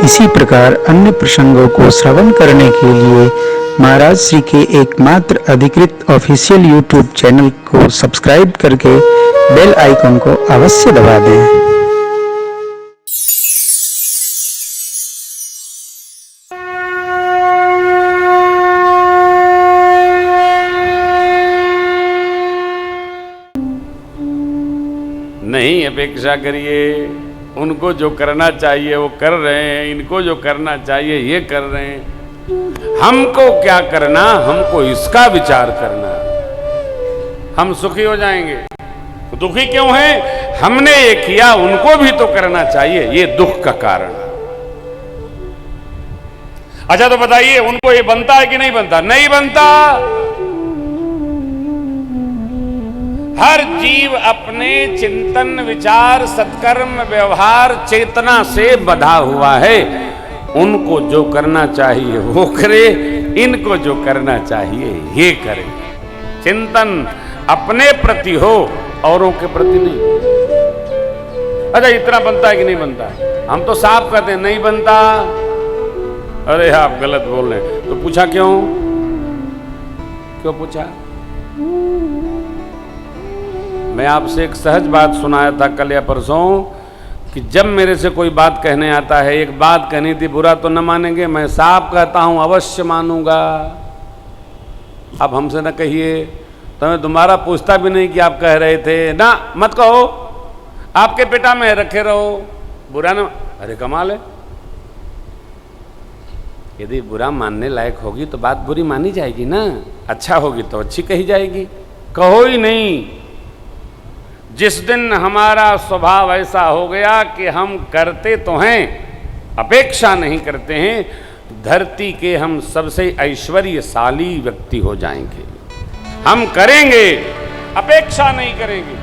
इसी प्रकार अन्य प्रसंगों को श्रवण करने के लिए महाराज श्री के एकमात्र अधिकृत ऑफिशियल यूट्यूब चैनल को सब्सक्राइब करके बेल आइकन को अवश्य दबा दें। नहीं अपेक्षा करिए, उनको जो करना चाहिए वो कर रहे हैं, इनको जो करना चाहिए ये कर रहे हैं। हमको क्या करना, हमको इसका विचार करना, हम सुखी हो जाएंगे। दुखी क्यों हैं? हमने ये किया, उनको भी तो करना चाहिए, ये दुख का कारण है। अच्छा तो बताइए, उनको ये बनता है कि नहीं बनता? नहीं बनता। हर जीव अपने चिंतन, विचार, सत्कर्म, व्यवहार, चेतना से बंधा हुआ है। उनको जो करना चाहिए वो करे, इनको जो करना चाहिए ये करे। चिंतन अपने प्रति हो, औरों के प्रति नहीं। अच्छा इतना बनता है कि नहीं बनता? हम तो साफ कहते हैं नहीं बनता। अरे आप गलत बोल रहे हैं। तो पूछा क्यों? क्यों पूछा? मैं आपसे एक सहज बात सुनाया था कल या परसों कि जब मेरे से कोई बात कहने आता है, एक बात कहनी थी, बुरा तो न मानेंगे, मैं साफ कहता हूं अवश्य मानूंगा। आप हमसे न कहिए तो मैं दोबारा पूछता भी नहीं कि आप कह रहे थे ना, मत कहो, आपके पेटा में रखे रहो, बुरा न। अरे कमाल है, यदि बुरा मानने लायक होगी तो बात बुरी मानी जाएगी ना, अच्छा होगी तो अच्छी कही जाएगी। कहो ही नहीं। जिस दिन हमारा स्वभाव ऐसा हो गया कि हम करते तो हैं, अपेक्षा नहीं करते हैं, धरती के हम सबसे ऐश्वर्यशाली व्यक्ति हो जाएंगे। हम करेंगे, अपेक्षा नहीं करेंगे।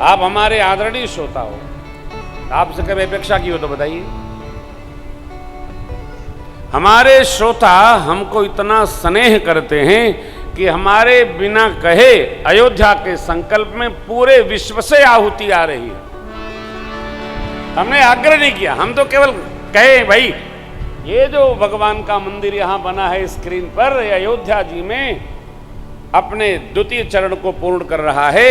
आप हमारे आदरणीय श्रोता हो, आपसे कभी अपेक्षा की हो तो बताइए। हमारे श्रोता हमको इतना स्नेह करते हैं कि हमारे बिना कहे अयोध्या के संकल्प में पूरे विश्व से आहुति आ रही है। हमने आग्रह नहीं किया, हम तो केवल कहे भाई ये जो भगवान का मंदिर यहां बना है स्क्रीन पर, अयोध्या जी में अपने द्वितीय चरण को पूर्ण कर रहा है।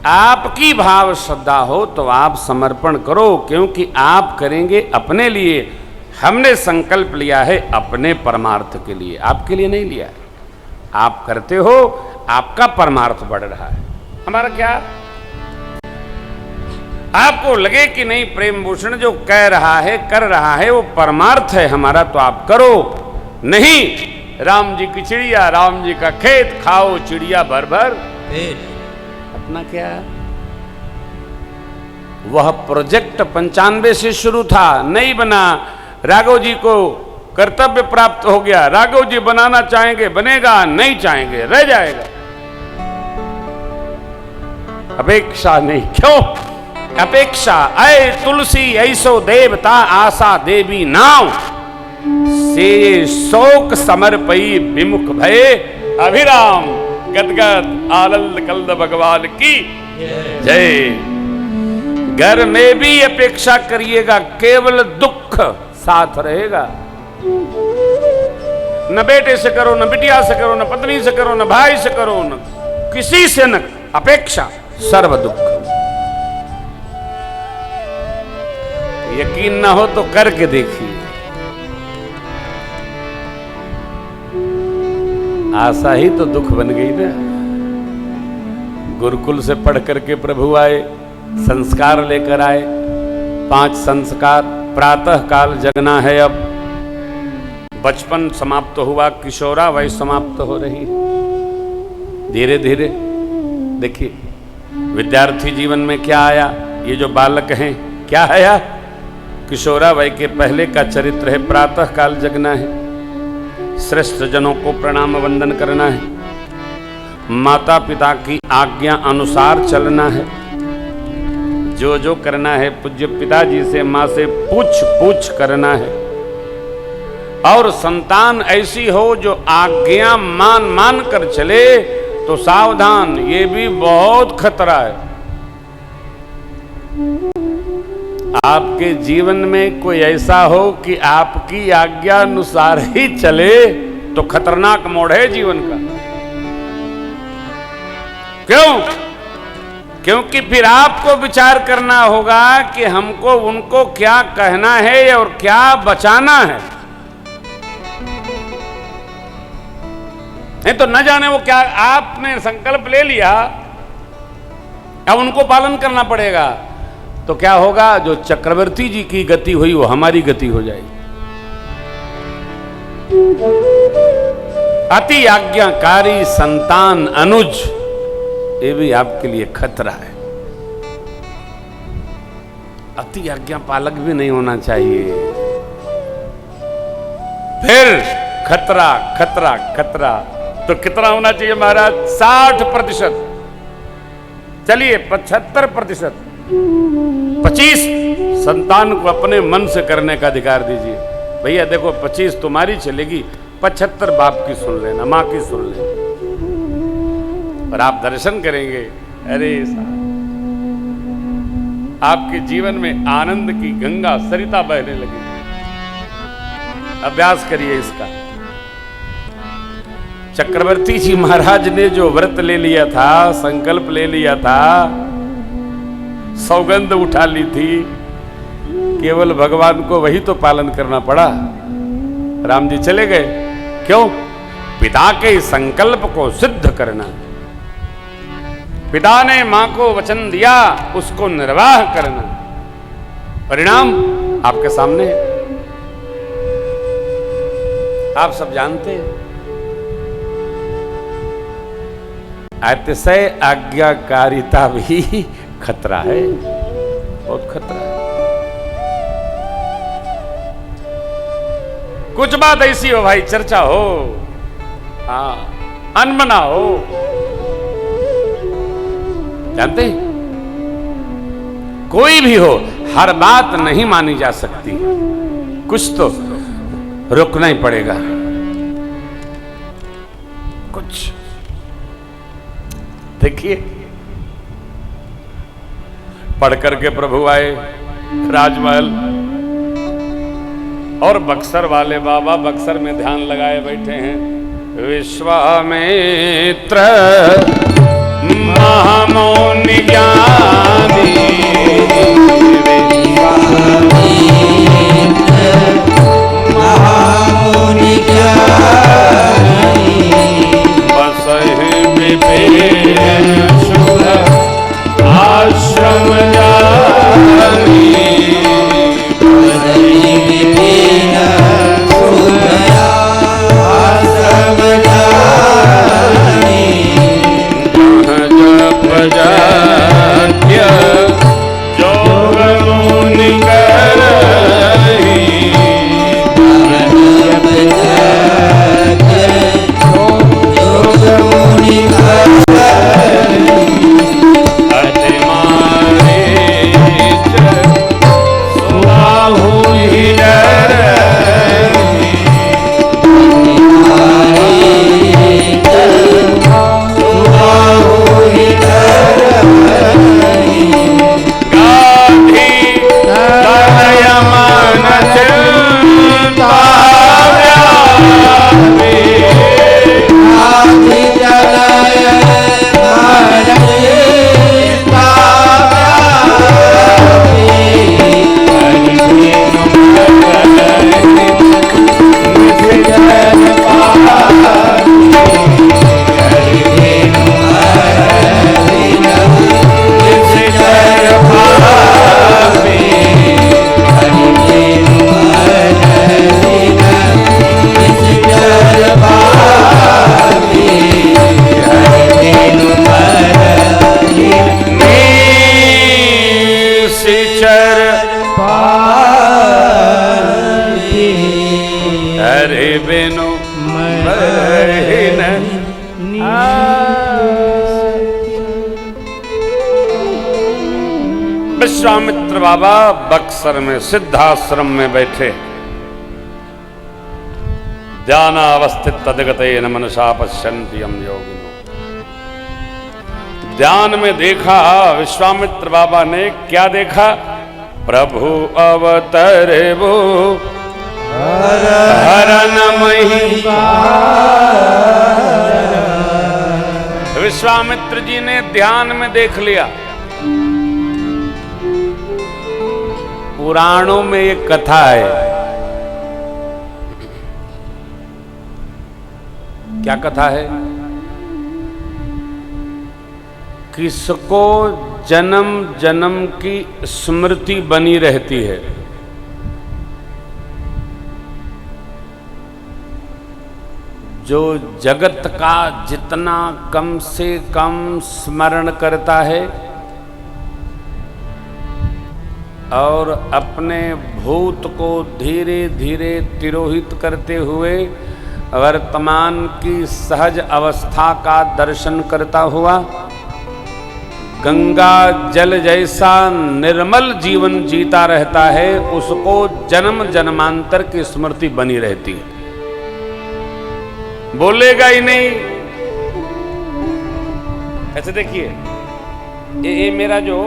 आपकी भाव श्रद्धा हो तो आप समर्पण करो, क्योंकि आप करेंगे अपने लिए। हमने संकल्प लिया है अपने परमार्थ के लिए, आपके लिए नहीं लिया है। आप करते हो, आपका परमार्थ बढ़ रहा है। हमारा क्या? आपको लगे कि नहीं प्रेम भूषण जो कह रहा है, कर रहा है, वो परमार्थ है हमारा, तो आप करो। नहीं, राम जी की चिड़िया, राम जी का खेत, खाओ चिड़िया भर भर पेट। अपना क्या? वह प्रोजेक्ट 95 से शुरू था, नहीं बना। राघव जी को कर्तव्य प्राप्त हो गया, राघव जी बनाना चाहेंगे बनेगा, नहीं चाहेंगे रह जाएगा। अपेक्षा नहीं। क्यों अपेक्षा? ऐ तुलसी ऐसो देवता, आशा देवी नाव से शोक समर्पई विमुख भये अभिराम। गदगद आनंद कल्द भगवान की जय। घर में भी अपेक्षा करिएगा, केवल दुख साथ रहेगा। न बेटे से करो, न बिटिया से करो, न पत्नी से करो, न भाई से करो, न किसी से न। अपेक्षा सर्व दुख। यकीन ना हो तो करके देखिए। आशा ही तो दुख बन गई ना। गुरुकुल से पढ़ करके प्रभु आए, संस्कार लेकर आए। 5 संस्कार। प्रातः काल जगना है, अब बचपन समाप्त हुआ, किशोरा वय समाप्त हो रही है धीरे धीरे। देखिए विद्यार्थी जीवन में क्या आया, ये जो बालक हैं क्या आया? किशोरा वय के पहले का चरित्र है, प्रातः काल जगना है, श्रेष्ठ जनों को प्रणाम वंदन करना है, माता पिता की आज्ञा अनुसार चलना है, जो जो करना है पूज्य पिताजी से, माँ से पूछ पूछ करना है। और संतान ऐसी हो जो आज्ञा मान मान कर चले तो सावधान, ये भी बहुत खतरा है। आपके जीवन में कोई ऐसा हो कि आपकी आज्ञा अनुसार ही चले तो खतरनाक मोड़ है जीवन का। क्यों? क्योंकि फिर आपको विचार करना होगा कि हमको उनको क्या कहना है और क्या बचाना है। नहीं तो न जाने वो क्या, आपने संकल्प ले लिया, अब उनको पालन करना पड़ेगा, तो क्या होगा? जो चक्रवर्ती जी की गति हुई वो हमारी गति हो जाएगी। अति आज्ञाकारी संतान अनुज, ये भी आपके लिए खतरा है। अति आज्ञा पालक भी नहीं होना चाहिए। फिर खतरा खतरा खतरा। तो कितना होना चाहिए महाराज? 60%। चलिए 75%। 25 संतान को अपने मन से करने का अधिकार दीजिए। भैया देखो 25 तुम्हारी चलेगी, 75 बाप की सुन लेना, माँ की सुन लेना, और आप दर्शन करेंगे। अरे आपके जीवन में आनंद की गंगा सरिता बहने लगी। अभ्यास करिए इसका। चक्रवर्ती जी महाराज ने जो व्रत ले लिया था, संकल्प ले लिया था, सौगंध उठा ली थी, केवल भगवान को वही तो पालन करना पड़ा। राम जी चले गए। क्यों? पिता के संकल्प को सिद्ध करना। पिता ने मां को वचन दिया, उसको निर्वाह करना। परिणाम आपके सामने है, आप सब जानते हैं। अतिशय आज्ञाकारिता भी खतरा है, बहुत खतरा है। कुछ बात ऐसी हो भाई, चर्चा हो, हाँ, अनमना हो, जानते? कोई भी हो, हर बात नहीं मानी जा सकती, कुछ तो रुकना ही पड़ेगा। कुछ देखिए, पढ़ करके प्रभु आए राजमहल, और बक्सर वाले बाबा बक्सर में ध्यान लगाए बैठे हैं। विश्वामित्र महामौनि ज्ञानी, महामौनि ज्ञानी, बसहि विपिन शुभ आश्रम जानी, बसहि विपिन शुभ आश्रम जानी, जप जात्य जोग मुनि करहि, जप जात्य जोग मुनि करहि, अति मारीच सुबाहु ही डरहि, सुबाहु ही डरहि, गाधी तनय मन चिंता व्यापी, आदि जलय मन चिंता निशिचर हरे बिनु मरहिन विश्वामित्र बाबा बक्सर में सिद्धाश्रम में बैठे, ध्यानावस्थित तदगतेन मनसा पश्यन्ति यम योगिनो। ध्यान में देखा विश्वामित्र बाबा ने, क्या देखा? प्रभु अवतरे वो हरन विश्वामित्र जी ने ध्यान में देख लिया। पुराणों में एक कथा है, क्या कथा है? किसको जन्म जन्म की स्मृति बनी रहती है? जो जगत का जितना कम से कम स्मरण करता है और अपने भूत को धीरे धीरे तिरोहित करते हुए वर्तमान की सहज अवस्था का दर्शन करता हुआ गंगा जल जैसा निर्मल जीवन जीता रहता है, उसको जन्म जन्मांतर की स्मृति बनी रहती है। बोलेगा ही नहीं। ऐसे देखिए, ये मेरा जो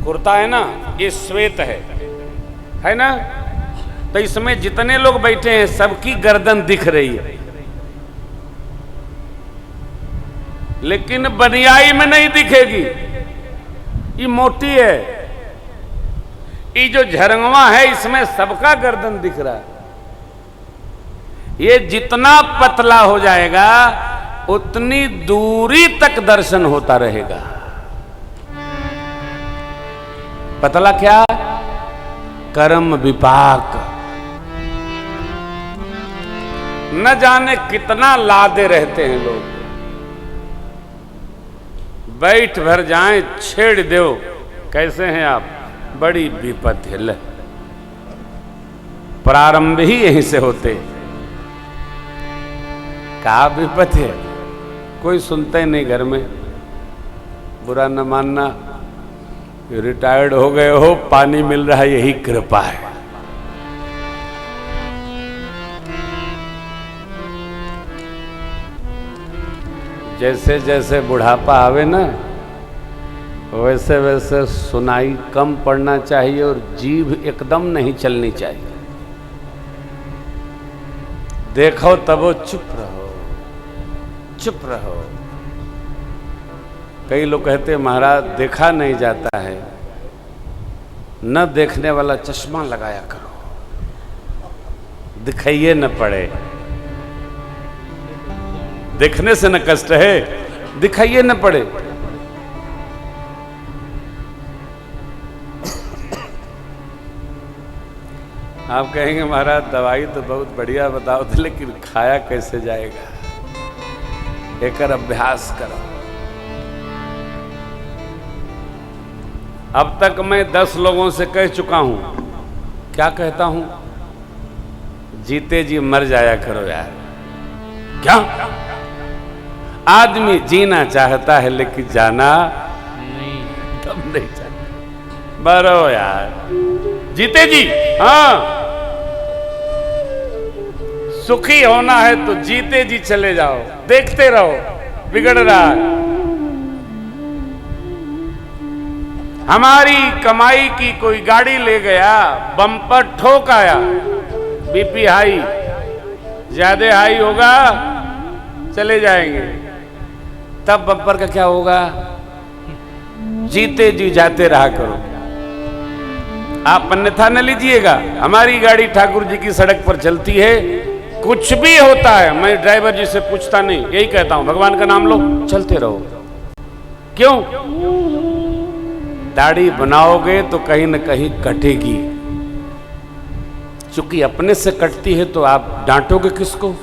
कुर्ता है ना, ये श्वेत है ना? तो इसमें जितने लोग बैठे हैं सबकी गर्दन दिख रही है, लेकिन बनियाई में नहीं दिखेगी, ये मोटी है। ये जो झरंगवा है इसमें सबका गर्दन दिख रहा है। ये जितना पतला हो जाएगा उतनी दूरी तक दर्शन होता रहेगा। पतला क्या? कर्म विपाक। न जाने कितना लादे रहते हैं लोग, बैठ भर जाएं, छेड़ दो, कैसे हैं आप? बड़ी विपत्ति है। प्रारंभ ही यहीं से होते। क्या विपत्ति है? कोई सुनता ही नहीं घर में। बुरा न मानना, रिटायर्ड हो गए हो, पानी मिल रहा है, यही कृपा है। जैसे जैसे बुढ़ापा आवे ना, वैसे वैसे सुनाई कम पड़ना चाहिए और जीभ एकदम नहीं चलनी चाहिए। देखो तब वो चुप रहो, चुप रहो। कई लोग कहते हैं महाराज देखा नहीं जाता है, न देखने वाला चश्मा लगाया करो, दिखाइए न पड़े। देखने से न कष्ट है, दिखाइए न पड़े। आप कहेंगे महाराज दवाई तो बहुत बढ़िया बताओ थे, लेकिन खाया कैसे जाएगा? एक अभ्यास करो। अब तक मैं 10 लोगों से कह चुका हूं। क्या कहता हूं? जीते जी मर जाया करो यार। क्या? आदमी जीना चाहता है लेकिन जाना नहीं, तब नहीं चाहता। मरो यार, जीते जी। हाँ, सुखी होना है तो जीते जी चले जाओ, देखते रहो बिगड़ रहा है। हमारी कमाई की कोई गाड़ी ले गया, बम्पर ठोक आया, बीपी हाई, ज्यादा हाई होगा, चले जाएंगे। तब बम्पर का क्या होगा? जीते जी जाते रहा करो। आप अन्यथा न लीजिएगा। हमारी गाड़ी ठाकुर जी की सड़क पर चलती है, कुछ भी होता है मैं ड्राइवर जी से पूछता नहीं, यही कहता हूं भगवान का नाम लो, चलते रहो। क्यों? दाढ़ी बनाओगे तो कहीं न कहीं कटेगी। चूंकि अपने से कटती है तो आप डांटोगे किसको?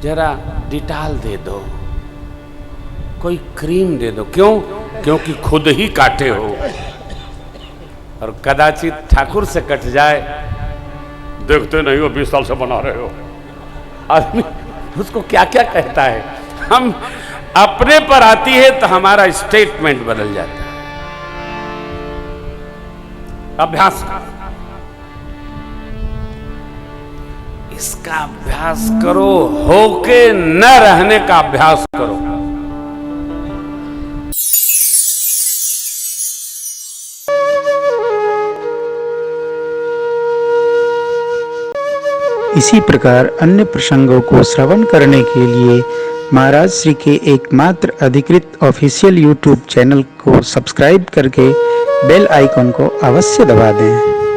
जरा डिटाल दे दो, कोई क्रीम दे दो। क्यों? क्योंकि खुद ही काटे हो। और कदाचित ठाकुर से कट जाए, देखते नहीं हो 20 साल से बना रहे हो। आदमी उसको क्या क्या कहता है। हम अपने पर आती है तो हमारा स्टेटमेंट बदल जाता है। अभ्यास करो, इसका अभ्यास करो। होके न रहने का अभ्यास करो। इसी प्रकार अन्य प्रसंगों को श्रवण करने के लिए महाराज श्री के एकमात्र अधिकृत ऑफिशियल यूट्यूब चैनल को सब्सक्राइब करके बेल आइकन को अवश्य दबा दें।